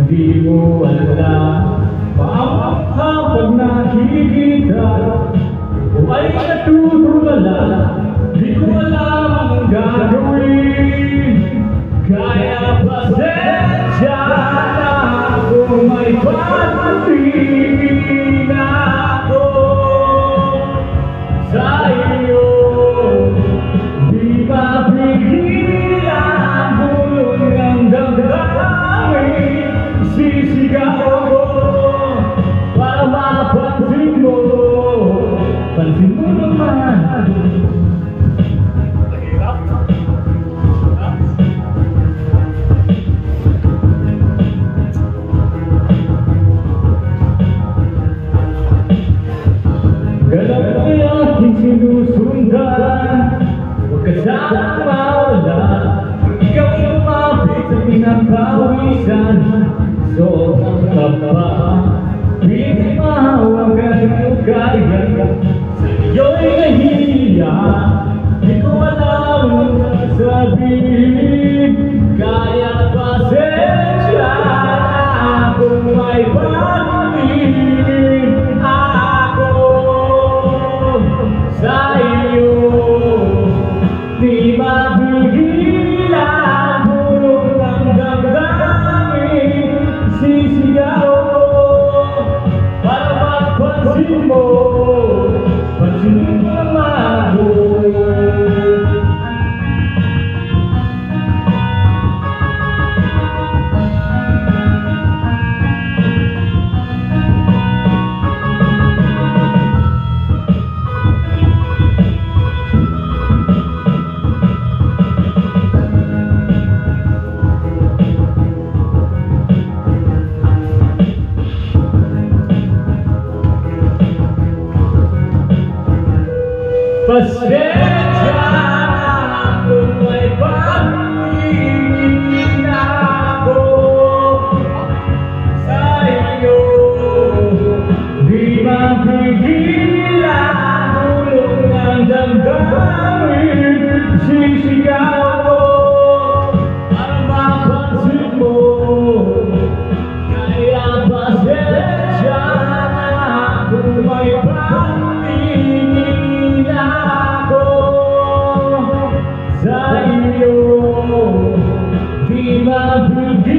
Hindi mo alam, maamang nakikita ko ay natutulala. Di ko alam ang gagawin, kaya pasensya na kung may pagtingin ako sa iyo. Di mapigilan bulong ng damdamin, sisigaw ako para mapansin mo. Pansin mo naman. Galap ay aking sinusundan, huwag ka sanang mawala. Ikaw lumapit sa pinagpawisan, sobrang kapa. Pilit mahawagan mo kaya, sa iyo'y nahiya. Di ko alam ang sasabihin, kaya pasensya na kung may pagtingin ako sa iyo. Di mapigilan bulong ng damdamin, sisigaw ko para mapansin mo. Pansin mo naman ako. Pasensya na kung may pagtingin ako sa iyo. Di mapigilan bulong ng damdamin, sisigaw ko para mapansin mo. Kaya pasensya na kung may pagtingin ako sa iyo. Di mapigilan